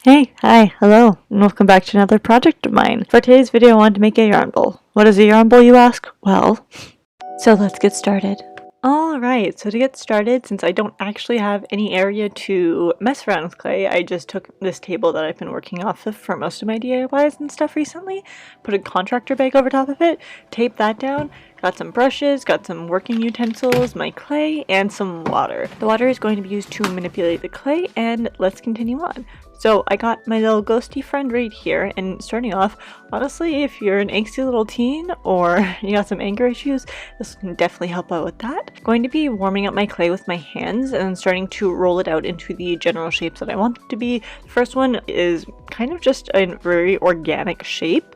Hey, hi, hello, and welcome back to another project of mine. For today's video, I wanted to make a yarn bowl. What is a yarn bowl, you ask? Well, so let's get started. Alright, so to get started, since I don't actually have any area to mess around with clay, I just took this table that I've been working off of for most of my DIYs and stuff recently, put a contractor bag over top of it, taped that down, got some brushes, got some working utensils, my clay, and some water. The water is going to be used to manipulate the clay, and let's continue on. So I got my little ghosty friend right here, and starting off, honestly, if you're an angsty little teen or you got some anger issues, this can definitely help out with that. I'm going to be warming up my clay with my hands and then starting to roll it out into the general shapes that I want it to be. The first one is kind of just a very organic shape.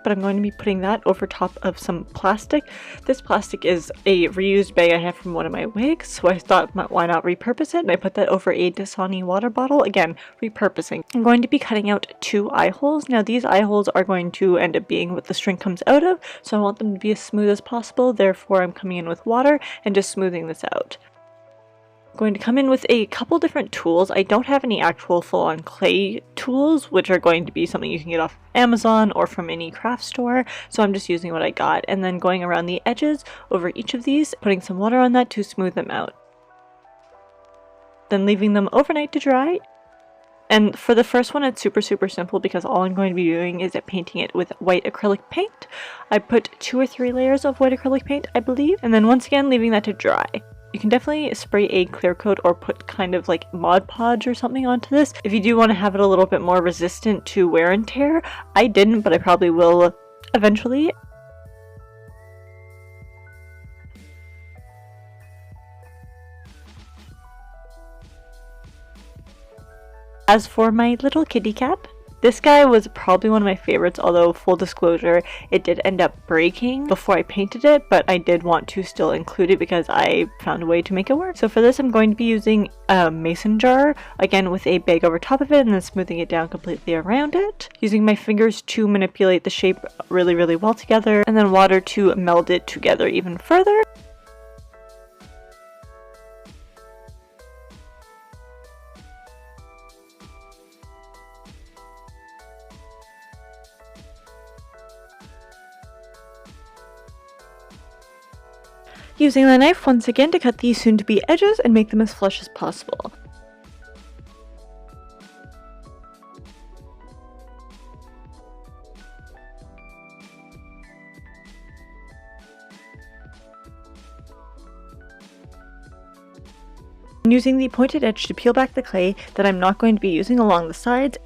But I'm going to be putting that over top of some plastic. This plastic is a reused bag I have from one of my wigs, so I thought why not repurpose it, and I put that over a Dasani water bottle. Again, repurposing. I'm going to be cutting out 2 eye holes. Now these eye holes are going to end up being what the string comes out of, so I want them to be as smooth as possible, therefore I'm coming in with water and just smoothing this out. Going to come in with a couple different tools. I don't have any actual full-on clay tools, which are going to be something you can get off Amazon or from any craft store, so I'm just using what I got, and then going around the edges over each of these, putting some water on that to smooth them out. Then leaving them overnight to dry. And for the first one, it's super simple because all I'm going to be doing is painting it with white acrylic paint. I put 2 or 3 layers of white acrylic paint, I believe, and then once again leaving that to dry. You can definitely spray a clear coat or put kind of like Mod Podge or something onto this if you do want to have it a little bit more resistant to wear and tear. I didn't, but I probably will eventually. As for my little kitty cat, this guy was probably one of my favorites, although full disclosure, it did end up breaking before I painted it, but I did want to still include it because I found a way to make it work. So for this, I'm going to be using a mason jar, again with a bag over top of it and then smoothing it down completely around it. Using my fingers to manipulate the shape really well together, and then water to meld it together even further. Using the knife once again to cut these soon-to-be edges and make them as flush as possible. I'm using the pointed edge to peel back the clay that I'm not going to be using along the sides.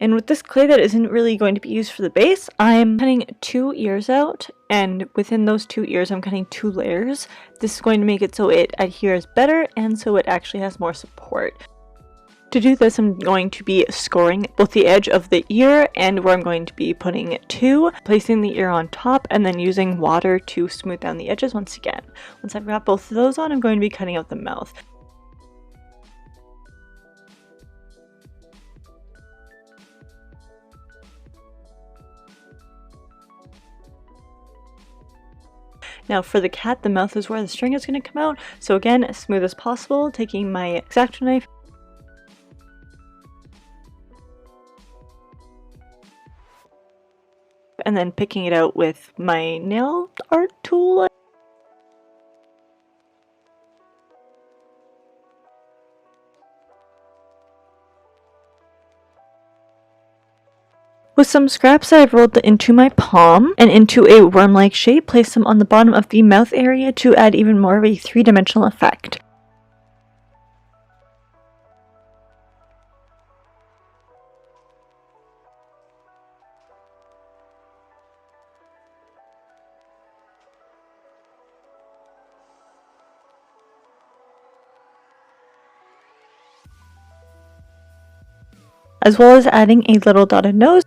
And with this clay that isn't really going to be used for the base, I'm cutting 2 ears out, and within those 2 ears I'm cutting 2 layers. This is going to make it so it adheres better and so it actually has more support. To do this, I'm going to be scoring both the edge of the ear and where I'm going to be putting 2, placing the ear on top, and then using water to smooth down the edges once again. Once I've got both of those on, I'm going to be cutting out the mouth. Now for the cat, the mouth is where the string is going to come out, so again, as smooth as possible, taking my X-Acto knife and then picking it out with my nail art tool. With some scraps I've rolled into my palm and into a worm-like shape, place them on the bottom of the mouth area to add even more of a 3-dimensional effect. as well as adding a little dotted nose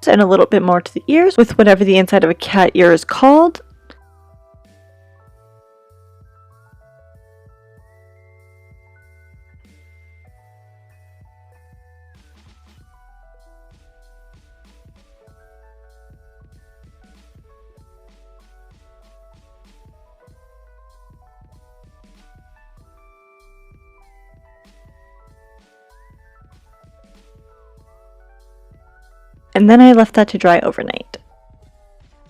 and a little bit more to the ears with whatever the inside of a cat ear is called. And then I left that to dry overnight.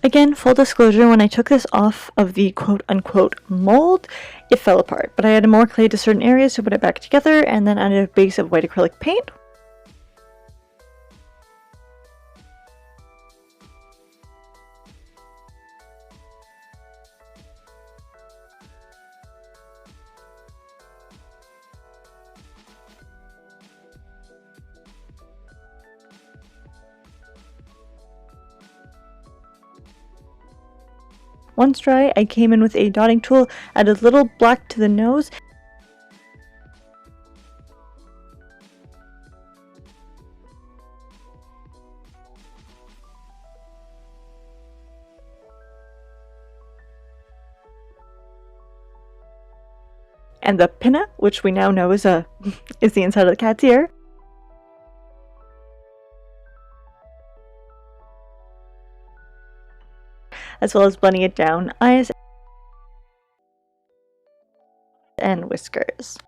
Again, full disclosure, when I took this off of the quote-unquote mold, it fell apart, but I added more clay to certain areas to put it back together, and then added a base of white acrylic paint. Once dry, I came in with a dotting tool, added a little black to the nose, and the pinna, which we now know is the inside of the cat's ear. As well as blending it down, eyes and whiskers.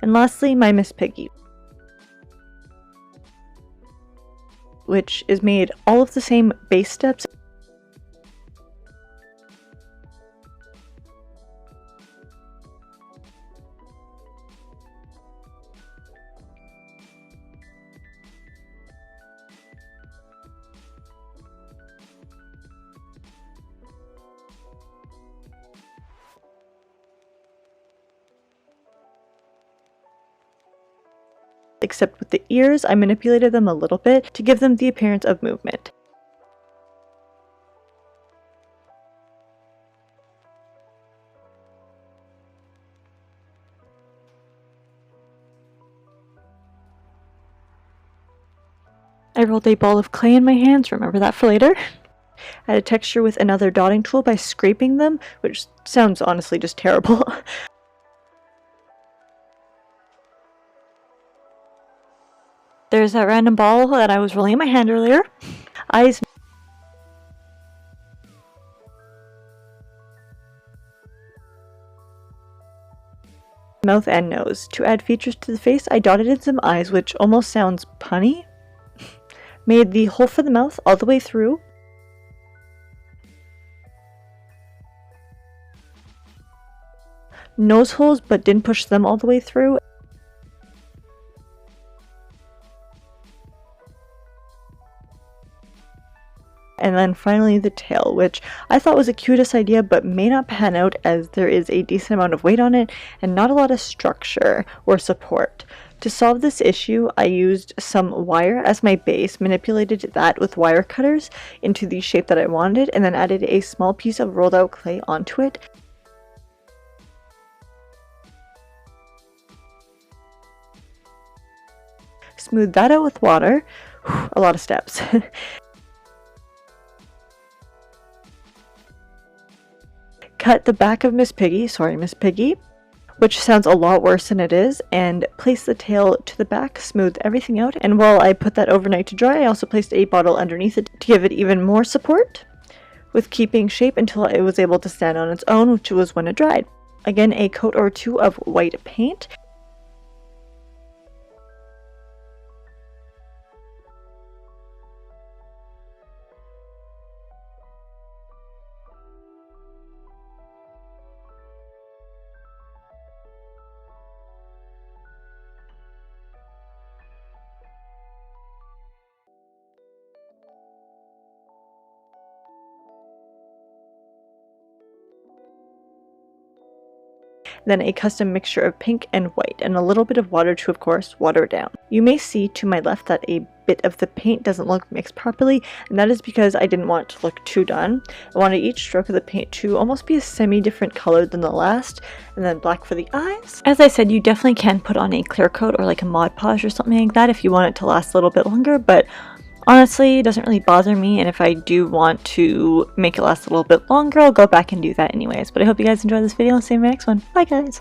And lastly, my Miss Piggy, which is made all of the same base steps except with the ears, I manipulated them a little bit to give them the appearance of movement. I rolled a ball of clay in my hands, remember that for later. I had a texture with another dotting tool by scraping them, which sounds honestly just terrible. There's that random ball that I was rolling in my hand earlier. Eyes, mouth, and nose. To add features to the face, I dotted in some eyes, which almost sounds punny. Made the hole for the mouth all the way through. Nose holes, but didn't push them all the way through. And then finally the tail, which I thought was the cutest idea but may not pan out as there is a decent amount of weight on it and not a lot of structure or support. To solve this issue, I used some wire as my base, manipulated that with wire cutters into the shape that I wanted, and then added a small piece of rolled out clay onto it. Smooth that out with water. Whew, a lot of steps. Cut the back of Miss Piggy, which sounds a lot worse than it is, and place the tail to the back, smooth everything out, and while I put that overnight to dry, I also placed a bottle underneath it to give it even more support, with keeping shape until it was able to stand on its own, which was when it dried. Again, a coat or two of white paint. then a custom mixture of pink and white, and a little bit of water to, of course, water it down. You may see to my left that a bit of the paint doesn't look mixed properly, and that is because I didn't want it to look too done. I wanted each stroke of the paint to almost be a semi-different color than the last, and then black for the eyes. As I said, you definitely can put on a clear coat or like a Mod Podge or something like that if you want it to last a little bit longer, but honestly, it doesn't really bother me, and if I do want to make it last a little bit longer, I'll go back and do that anyways. But I hope you guys enjoyed this video, and see you in my next one. Bye guys!